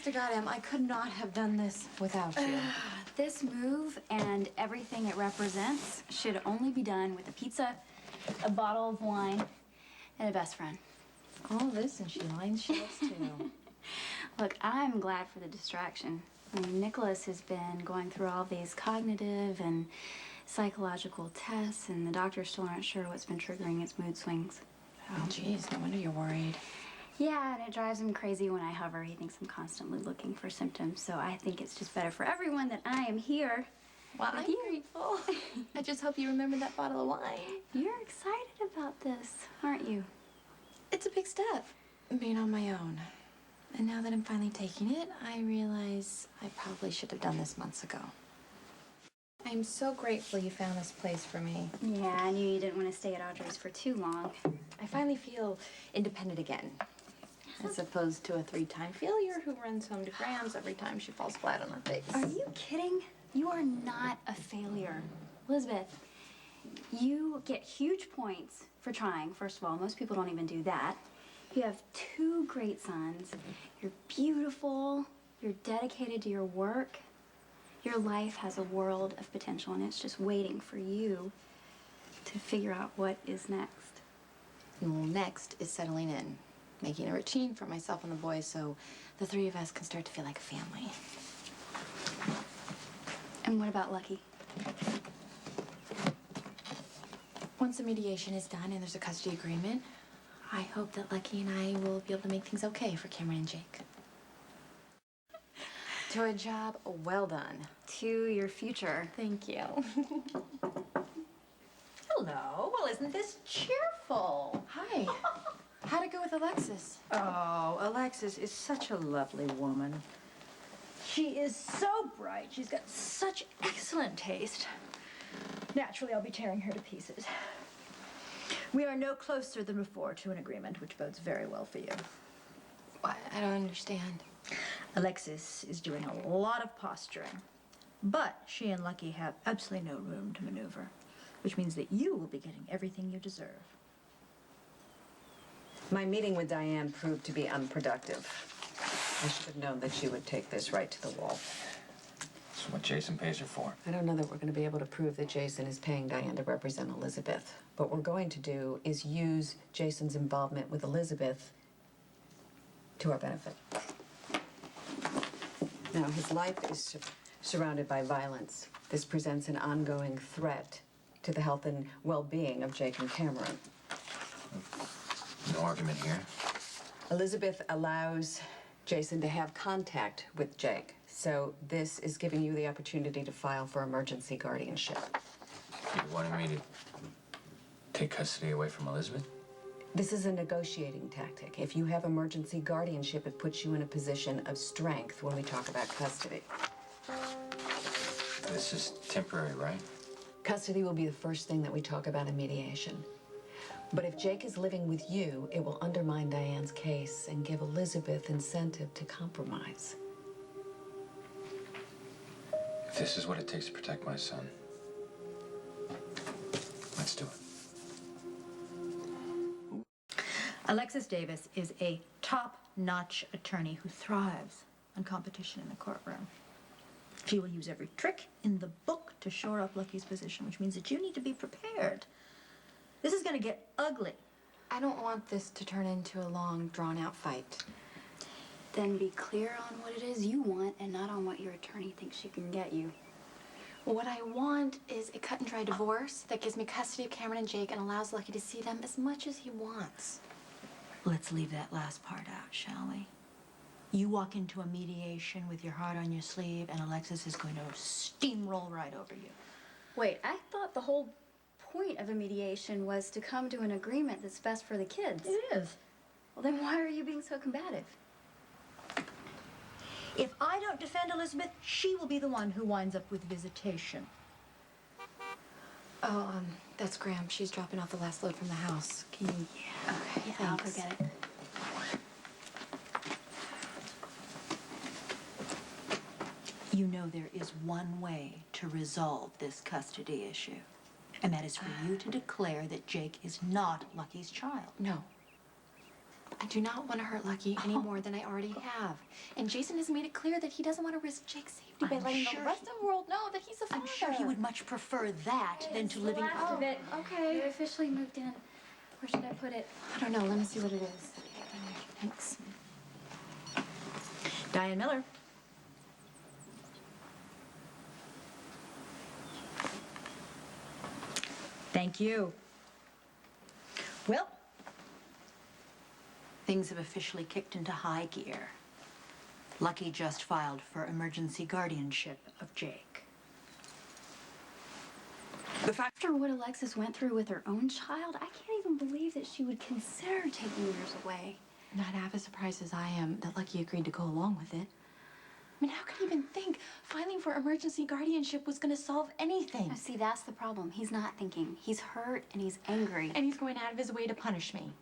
Goddamn, I could not have done this without you. This move and everything it represents should only be done with a pizza, a bottle of wine, and a best friend. All this, and she lines shelves too. Look, I'm glad for the distraction. I mean, Nicholas has been going through all these cognitive and psychological tests, and the doctors still aren't sure what's been triggering his mood swings. Oh, geez, no wonder you're worried. Yeah, and it drives him crazy when I hover. He thinks I'm constantly looking for symptoms, so I think it's just better for everyone that I am here. Well, I'm grateful. I just hope you remember that bottle of wine. You're excited about this, aren't you? It's a big step, being on my own. And now that I'm finally taking it, I realize I probably should have done this months ago. I'm so grateful you found this place for me. Yeah, I knew you didn't want to stay at Audrey's for too long. I finally feel independent again. As opposed to a 3-time failure who runs home to Graham's every time she falls flat on her face. Are you kidding? You are not a failure. Elizabeth, you get huge points for trying, first of all. Most people don't even do that. You have 2 great sons. You're beautiful. You're dedicated to your work. Your life has a world of potential, and it's just waiting for you to figure out what is next. Well, next is settling in, making a routine for myself and the boys so the 3 of us can start to feel like a family. And what about Lucky? Once the mediation is done and there's a custody agreement, I hope that Lucky and I will be able to make things okay for Cameron and Jake. To a job well done. To your future. Thank you. Hello. Well, isn't this cheerful? Hi. How'd it go with Alexis? Oh, Alexis is such a lovely woman. She is so bright. She's got such excellent taste. Naturally, I'll be tearing her to pieces. We are no closer than before to an agreement, which bodes very well for you. What? I don't understand. Alexis is doing a lot of posturing, but she and Lucky have absolutely no room to maneuver, which means that you will be getting everything you deserve. My meeting with Diane proved to be unproductive. I should have known that she would take this right to the wall. That's what Jason pays her for. I don't know that we're going to be able to prove that Jason is paying Diane to represent Elizabeth. What we're going to do is use Jason's involvement with Elizabeth to our benefit. Now, his life is surrounded by violence. This presents an ongoing threat to the health and well-being of Jake and Cameron. No argument here. Elizabeth allows Jason to have contact with Jake, so this is giving you the opportunity to file for emergency guardianship. You wanted me to take custody away from Elizabeth? This is a negotiating tactic. If you have emergency guardianship, it puts you in a position of strength when we talk about custody. This is temporary, right? Custody will be the first thing that we talk about in mediation. But if Jake is living with you, it will undermine Diane's case and give Elizabeth incentive to compromise. If this is what it takes to protect my son, let's do it. Alexis Davis is a top-notch attorney who thrives on competition in the courtroom. She will use every trick in the book to shore up Lucky's position, which means that you need to be prepared. This is going to get ugly. I don't want this to turn into a long, drawn-out fight. Then be clear on what it is you want and not on what your attorney thinks she can get you. What I want is a cut-and-dry divorce that gives me custody of Cameron and Jake and allows Lucky to see them as much as he wants. Let's leave that last part out, shall we? You walk into a mediation with your heart on your sleeve, and Alexis is going to steamroll right over you. Wait, I thought the whole point of a mediation was to come to an agreement that's best for the kids. It is. Well, then why are you being so combative? If I don't defend Elizabeth, she will be the one who winds up with visitation. Oh, that's Graham. She's dropping off the last load from the house. Can you... Yeah. Okay, Yeah, I'll go thanks. get it. You know there is one way to resolve this custody issue, and that is for you to declare that Jake is not Lucky's child. No. I do not want to hurt Lucky any more than I already have. And Jason has made it clear that he doesn't want to risk Jake's safety by I'm letting sure the rest of the world know that he's a father. I'm sure he would much prefer that than to living. Last of it. Okay. You're officially moved in. Where should I put it? I don't know. Let me see what it is. Thanks. Diane Miller. Thank you. Well, things have officially kicked into high gear. Lucky just filed for emergency guardianship of Jake. After what Alexis went through with her own child, I can't even believe that she would consider taking yours away. Not half as surprised as I am that Lucky agreed to go along with it. I mean, how could he even think filing for emergency guardianship was going to solve anything? Now, see, that's the problem. He's not thinking. He's hurt and he's angry. And he's going out of his way to punish me.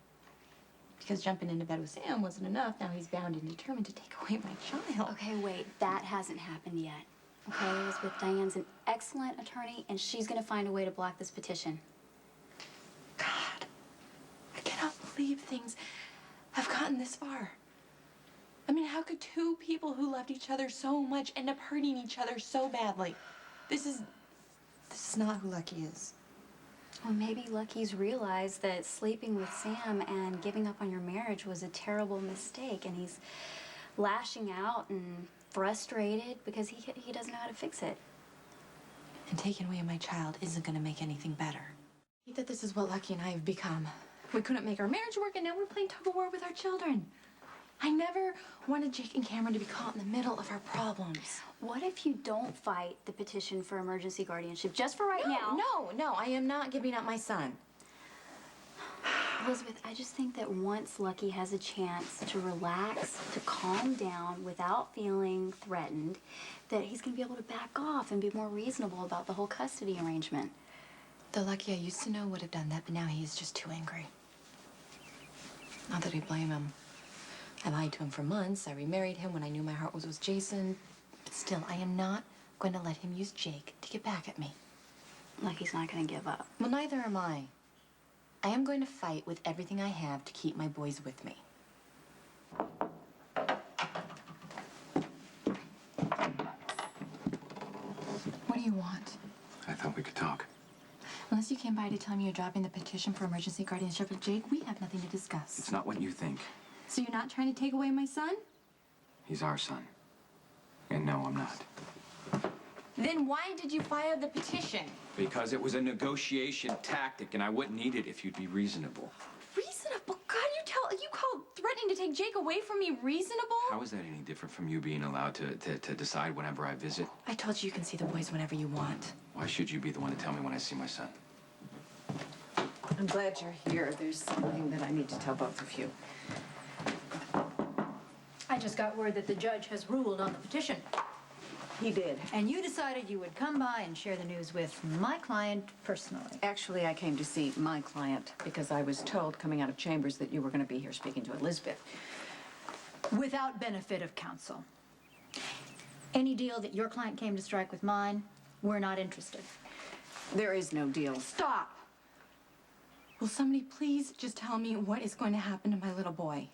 Because jumping into bed with Sam wasn't enough, now he's bound and determined to take away my child. Okay, wait. That hasn't happened yet. Okay, Elizabeth, Diane's an excellent attorney, and she's going to find a way to block this petition. God, I cannot believe things have gotten this far. I mean, how could two people who loved each other so much end up hurting each other so badly? This is not who Lucky is. Well, maybe Lucky's realized that sleeping with Sam and giving up on your marriage was a terrible mistake, and he's lashing out and frustrated because he doesn't know how to fix it. And taking away my child isn't going to make anything better. I hate that this is what Lucky and I have become. We couldn't make our marriage work, and now we're playing tug-of-war with our children. I never wanted Jake and Cameron to be caught in the middle of our problems. What if you don't fight the petition for emergency guardianship just for right now? No, I am not giving up my son. Elizabeth, I just think that once Lucky has a chance to relax, to calm down without feeling threatened, that he's going to be able to back off and be more reasonable about the whole custody arrangement. The Lucky I used to know would have done that, but now he is just too angry. Not that I blame him. I lied to him for months. I remarried him when I knew my heart was with Jason. But still, I am not going to let him use Jake to get back at me. Lucky's not going to give up. Well, neither am I. I am going to fight with everything I have to keep my boys with me. What do you want? I thought we could talk. Unless you came by to tell me you're dropping the petition for emergency guardianship of Jake, we have nothing to discuss. It's not what you think. So you're not trying to take away my son? He's our son. And no, I'm not. Then why did you file the petition? Because it was a negotiation tactic, and I wouldn't need it if you'd be reasonable. Reasonable? God, you call threatening to take Jake away from me reasonable? How is that any different from you being allowed to decide whenever I visit? I told you you can see the boys whenever you want. Why should you be the one to tell me when I see my son? I'm glad you're here. There's something that I need to tell both of you. I just got word that the judge has ruled on the petition. He did. And you decided you would come by and share the news with my client personally. Actually, I came to see my client because I was told coming out of chambers that you were going to be here speaking to Elizabeth. Without benefit of counsel. Any deal that your client came to strike with mine, we're not interested. There is no deal. Stop! Will somebody please just tell me what is going to happen to my little boy?